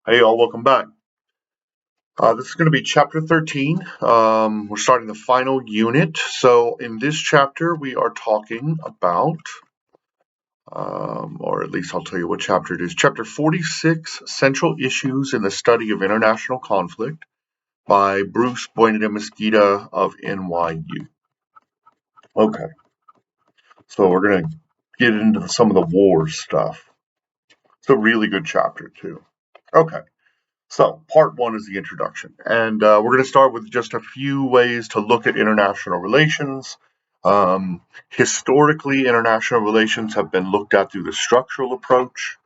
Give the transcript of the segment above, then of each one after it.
Hey, all, welcome back. This is going to be chapter 13. We're starting the final unit. So, in this chapter, we are talking about, or at least I'll tell you what chapter it is, chapter 46 Central Issues in the Study of International Conflict by Bruce Buendia-Mesquita of NYU. Okay, so we're going to get into some of the war stuff. It's a really good chapter, too. Okay. So, part one is the introduction, and we're going to start with just a few ways to look at international relations. Historically, international relations have been looked at through the structural approach.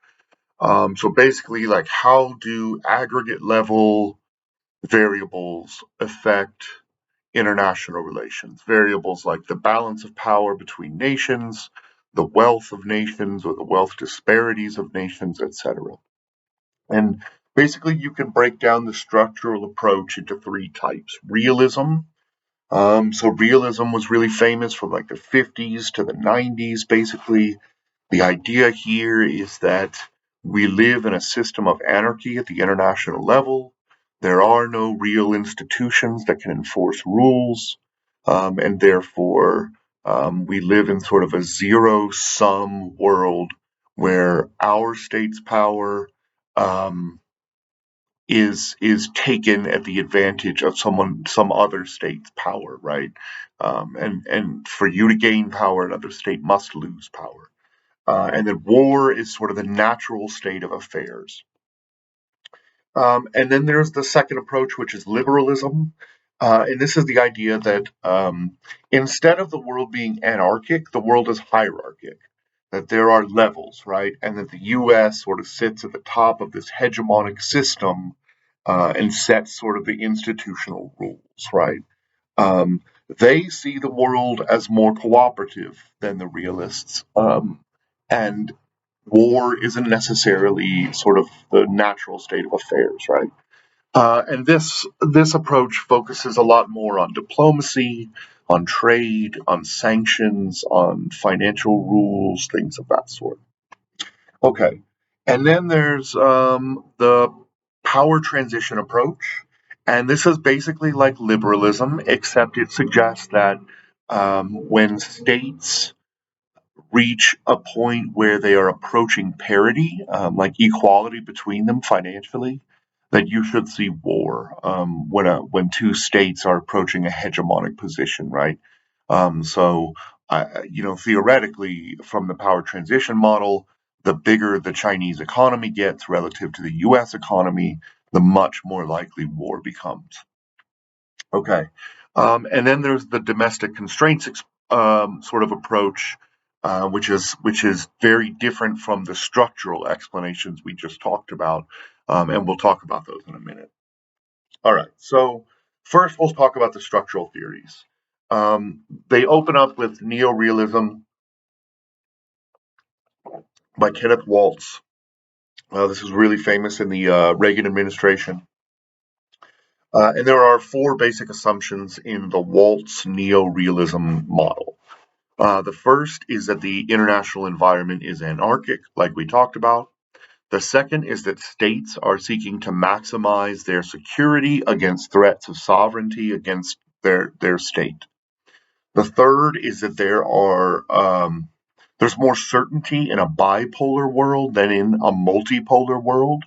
So, basically, like how do aggregate level variables affect international relations? Variables like the balance of power between nations, the wealth of nations, or the wealth disparities of nations, etc. And basically, you can break down the structural approach into three types. Realism. So realism was really famous from like the 50s to the 90s. Basically, the idea here is that we live in a system of anarchy at the international level. There are no real institutions that can enforce rules, and therefore we live in sort of a zero-sum world where our state's power um, is taken at the advantage of some other state's power, right? And for you to gain power, another state must lose power. And then war is sort of the natural state of affairs. And then there's the second approach, which is liberalism. And this is the idea that instead of the world being anarchic, the world is hierarchic, that there are levels, right? And that the US sort of sits at the top of this hegemonic system and sets sort of the institutional rules, right? Um, they see the world as more cooperative than the realists. And war isn't necessarily sort of the natural state of affairs, right? And this approach focuses a lot more on diplomacy, on trade, on sanctions, on financial rules, things of that sort. Okay, and then there's the power transition approach, and this is basically like liberalism, except it suggests that when states reach a point where they are approaching parity, like equality between them financially, that you should see war when two states are approaching a hegemonic position, right? So, theoretically, from the power transition model, the bigger the Chinese economy gets relative to the U.S. economy, the much more likely war becomes. Okay. And then there's the domestic constraints sort of approach, which is very different from the structural explanations we just talked about, and we'll talk about those in a minute. All right. So first, we'll talk about the structural theories. They open up with neorealism by Kenneth Waltz. This is really famous in the Reagan administration. And there are four basic assumptions in the Waltz neorealism model. The first is that the international environment is anarchic, like we talked about. The second is that states are seeking to maximize their security against threats of sovereignty against their state. The third is that there's more certainty in a bipolar world than in a multipolar world.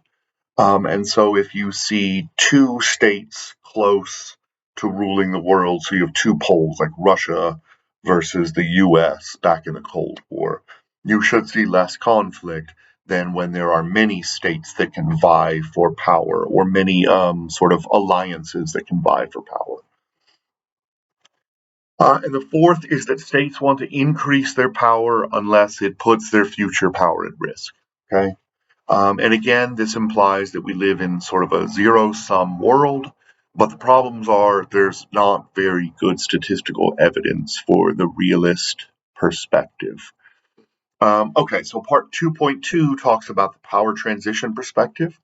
And so if you see two states close to ruling the world, so you have two poles like Russia versus the US back in the Cold War, you should see less conflict than when there are many states that can vie for power or many sort of alliances that can vie for power. And the fourth is that states want to increase their power unless it puts their future power at risk. Okay. And again, this implies that we live in sort of a zero-sum world, but the problems are there's not very good statistical evidence for the realist perspective. Okay, so part 2.2 talks about the power transition perspective.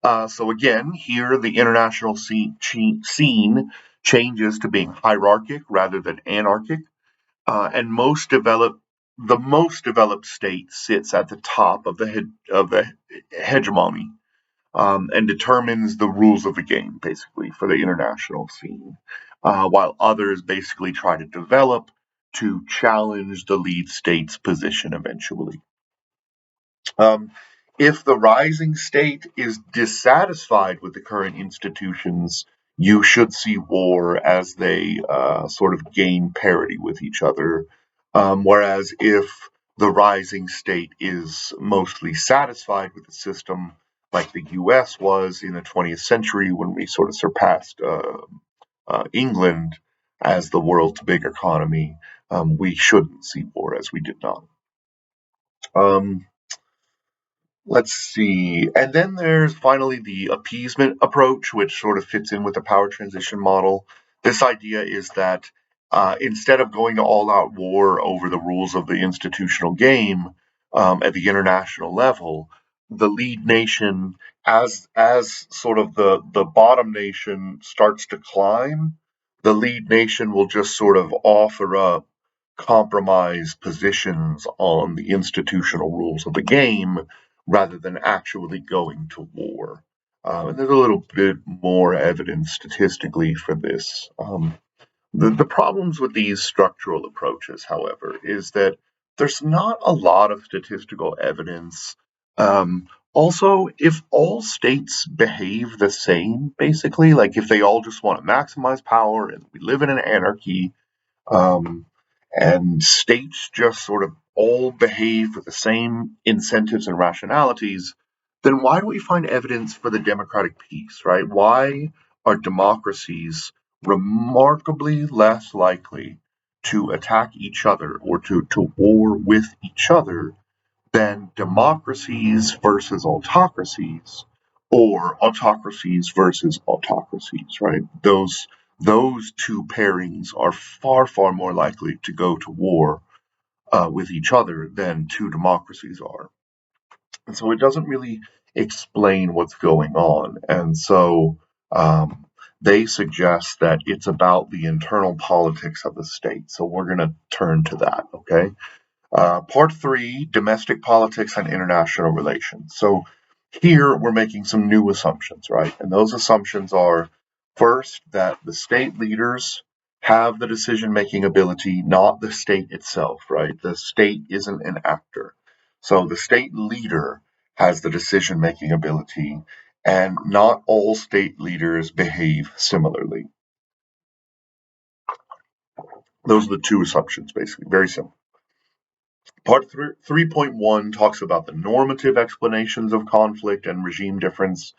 So again, here the international scene changes to being hierarchic rather than anarchic, and the most developed state sits at the top of the hegemony. and determines the rules of the game, basically, for the international scene, while others basically try to develop to challenge the lead state's position eventually. Um, if the rising state is dissatisfied with the current institutions, you should see war as they sort of gain parity with each other. Whereas if the rising state is mostly satisfied with the system, like the US was in the 20th century when we sort of surpassed England as the world's big economy, we shouldn't see war as we did not. Um, Let's see. And then there's finally the appeasement approach, which sort of fits in with the power transition model. This idea is that instead of going to all out war over the rules of the institutional game at the international level, the lead nation, as sort of the bottom nation starts to climb, the lead nation will just sort of offer up compromise positions on the institutional rules of the game rather than actually going to war. And there's a little bit more evidence statistically for this. The problems with these structural approaches, however, is that there's not a lot of statistical evidence. Also, if all states behave the same, basically, like if they all just want to maximize power and we live in an anarchy, um, and states just sort of all behave with the same incentives and rationalities, then why do we find evidence for the democratic peace, right? Why are democracies remarkably less likely to attack each other or to war with each other than democracies versus autocracies or autocracies versus autocracies, right? Those two pairings are far, far more likely to go to war with each other than two democracies are. And so it doesn't really explain what's going on. And so they suggest that it's about the internal politics of the state. So we're going to turn to that, okay? Part three, domestic politics and international relations. So here we're making some new assumptions, right? And those assumptions are first, that the state leaders have the decision making ability, not the state itself, right? The state isn't an actor. So the state leader has the decision making ability, and not all state leaders behave similarly. Those are the two assumptions, basically. Very simple. Part 3.1 talks about the normative explanations of conflict and regime difference.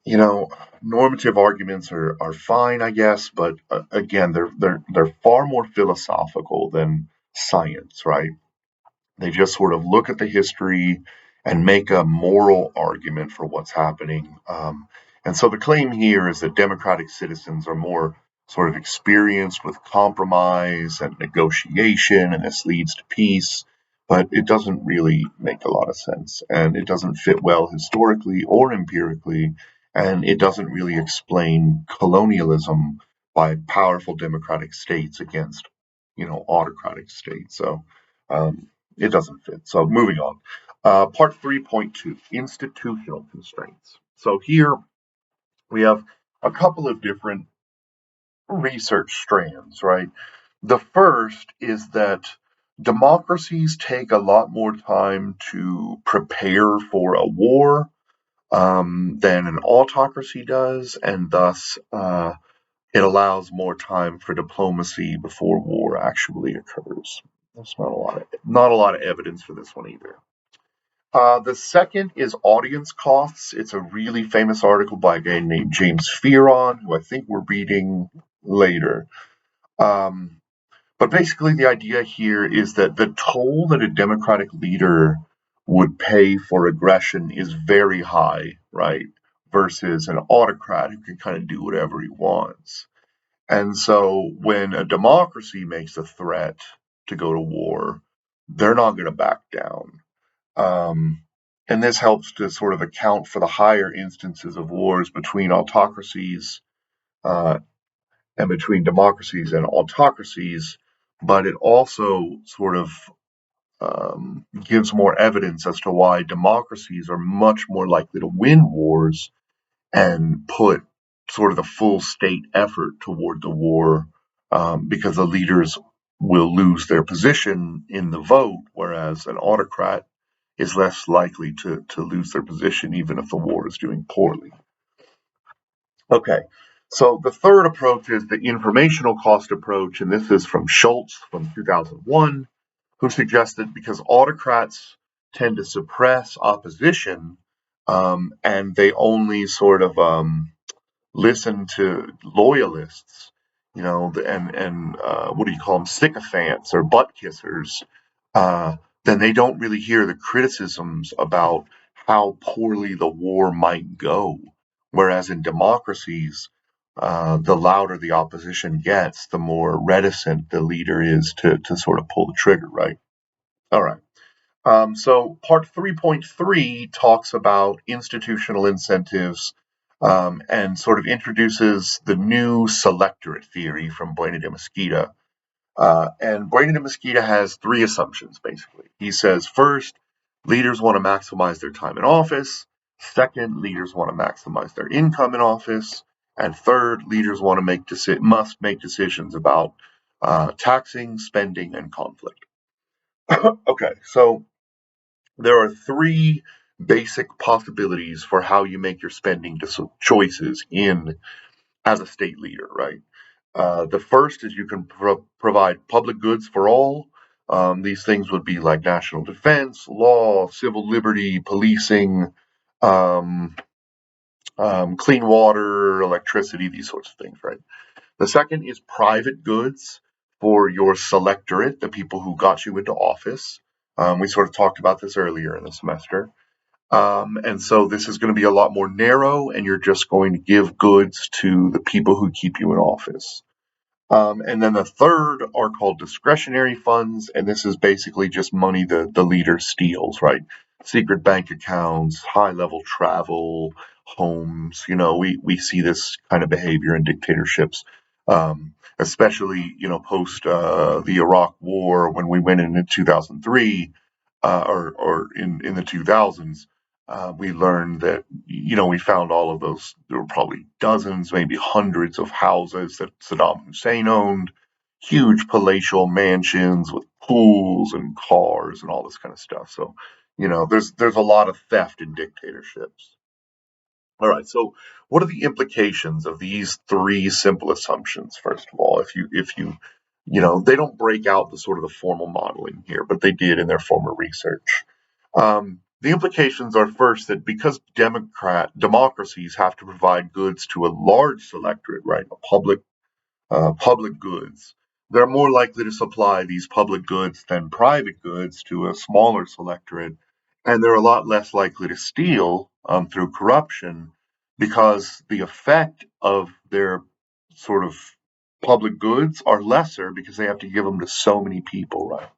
You know, normative arguments are fine, I guess, but again, they're far more philosophical than science, right? They just sort of look at the history and make a moral argument for what's happening. And so the claim here is that democratic citizens are more sort of experienced with compromise and negotiation, and this leads to peace. But it doesn't really make a lot of sense, and it doesn't fit well historically or empirically, and it doesn't really explain colonialism by powerful democratic states against, autocratic states. So um, it doesn't fit. So moving on. Part 3.2, institutional constraints. So here we have a couple of different research strands, right? The first is that democracies take a lot more time to prepare for a war than an autocracy does, and thus it allows more time for diplomacy before war actually occurs. There's not a lot of evidence for this one either. The second is audience costs. It's a really famous article by a guy named James Fearon, who I think we're reading later. Um, but basically, the idea here is that the toll that a democratic leader would pay for aggression is very high, right? Versus an autocrat who can kind of do whatever he wants. And so when a democracy makes a threat to go to war, they're not going to back down. Um, and this helps to sort of account for the higher instances of wars between autocracies uh, and between democracies and autocracies, but it also sort of gives more evidence as to why democracies are much more likely to win wars and put sort of the full state effort toward the war, because the leaders will lose their position in the vote, whereas an autocrat is less likely to lose their position even if the war is doing poorly. Okay, so the third approach is the informational cost approach, and this is from Schultz from 2001, who suggested because autocrats tend to suppress opposition, and they only sort of listen to loyalists, and what do you call them, sycophants or butt kissers, uh, then they don't really hear the criticisms about how poorly the war might go. Whereas in democracies, the louder the opposition gets, the more reticent the leader is to sort of pull the trigger, right? All right. So part 3.3 talks about institutional incentives, and sort of introduces the new selectorate theory from Bueno de Mesquita. And Bueno de Mesquita has three assumptions, basically. He says, first, leaders want to maximize their time in office. Second, leaders want to maximize their income in office. And third, leaders want to must make decisions about taxing, spending, and conflict. Okay, so there are three basic possibilities for how you make your spending choices in as a state leader, right? The first is you can provide public goods for all. These things would be like national defense, law, civil liberty, policing, um, clean water, electricity, these sorts of things, right? The second is private goods for your selectorate, the people who got you into office. We sort of talked about this earlier in the semester. And so this is going to be a lot more narrow, and you're just going to give goods to the people who keep you in office. And then the third are called discretionary funds, and this is basically just money the leader steals, right? Secret bank accounts, high level travel, homes. We see this kind of behavior in dictatorships, especially post the Iraq War when we went in 2003, or in the 2000s. We learned that we found all of those. There were probably dozens, maybe hundreds of houses that Saddam Hussein owned, huge palatial mansions with pools and cars and all this kind of stuff. So there's a lot of theft in dictatorships. All right, so what are the implications of these three simple assumptions? First of all, if you they don't break out the sort of the formal modeling here, but they did in their former research. The implications are first that because democracies have to provide goods to a large selectorate, right, public goods, they're more likely to supply these public goods than private goods to a smaller selectorate, and they're a lot less likely to steal through corruption because the effect of their sort of public goods are lesser because they have to give them to so many people, right?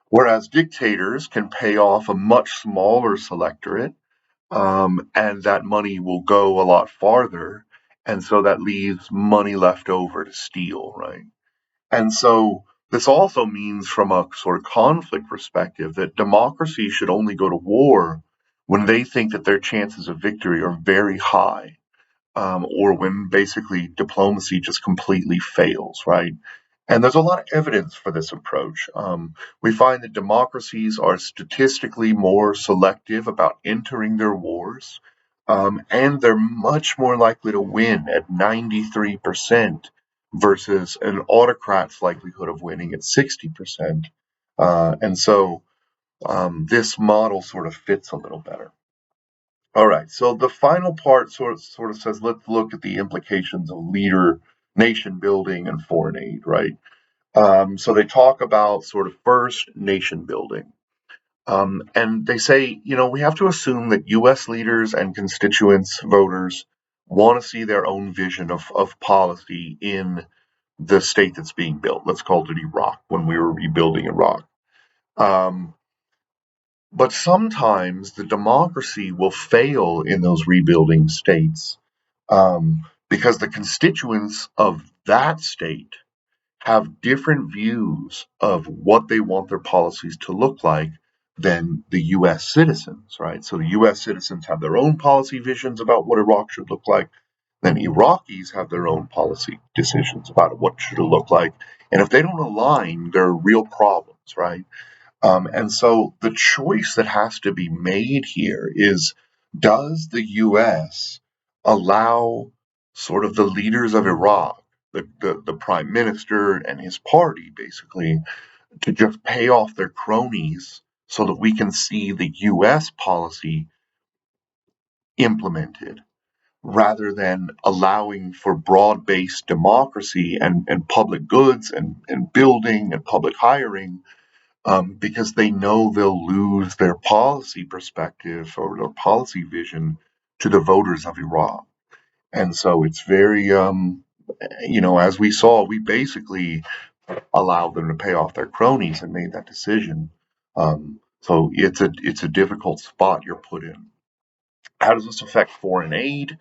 Whereas dictators can pay off a much smaller selectorate, and that money will go a lot farther, and so that leaves money left over to steal, right? And so this also means, from a sort of conflict perspective, that democracy should only go to war when they think that their chances of victory are very high, or when basically diplomacy just completely fails, right? And there's a lot of evidence for this approach. We find that democracies are statistically more selective about entering their wars, and they're much more likely to win at 93% versus an autocrat's likelihood of winning at 60%. And so this model sort of fits a little better. All right, so the final part sort of says, let's look at the implications of leader nation building and foreign aid, right? So they talk about sort of first nation building. And they say, we have to assume that US leaders and constituents, voters, want to see their own vision of policy in the state that's being built. Let's call it Iraq, when we were rebuilding Iraq. Um, but sometimes the democracy will fail in those rebuilding states, because the constituents of that state have different views of what they want their policies to look like than the US citizens, right? So the US citizens have their own policy visions about what Iraq should look like. Then Iraqis have their own policy decisions about what should it look like. And if they don't align, there are real problems, right? And so the choice that has to be made here is, does the US allow sort of the leaders of Iraq, the prime minister and his party, basically, to just pay off their cronies so that we can see the US policy implemented, rather than allowing for broad based democracy and public goods and building and public hiring, because they know they'll lose their policy perspective or their policy vision to the voters of Iraq. And so it's very, as we saw, we basically allowed them to pay off their cronies and made that decision. So it's a difficult spot you're put in. How does this affect foreign aid?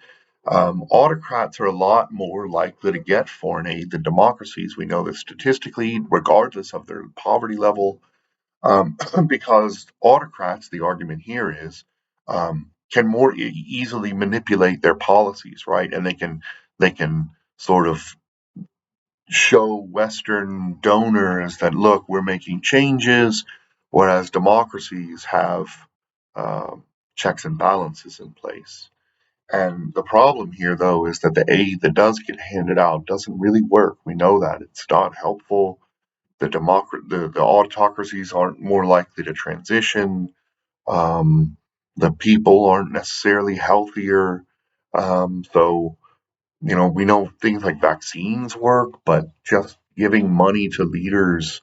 Autocrats are a lot more likely to get foreign aid than democracies. We know this statistically, regardless of their poverty level. Because autocrats, the argument here is, can more easily manipulate their policies, right? And they can sort of show Western donors that, look, we're making changes, whereas democracies have uh, checks and balances in place. And the problem here, though, is that the aid that does get handed out doesn't really work. We know that it's not helpful. The autocracies aren't more likely to transition. Um, the people aren't necessarily healthier. So we know things like vaccines work, but just giving money to leaders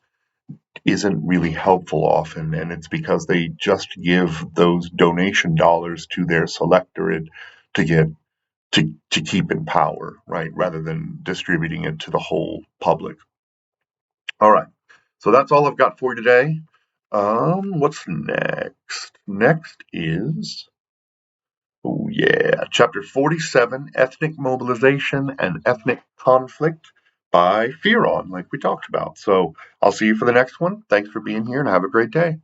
isn't really helpful often, and it's because they just give those donation dollars to their selectorate to get to keep in power, right, rather than distributing it to the whole public. All right. So that's all I've got for you today. What's next? Next is, oh yeah, chapter 47, Ethnic Mobilization and Ethnic Conflict by Fearon, like we talked about. So I'll see you for the next one. Thanks for being here and have a great day.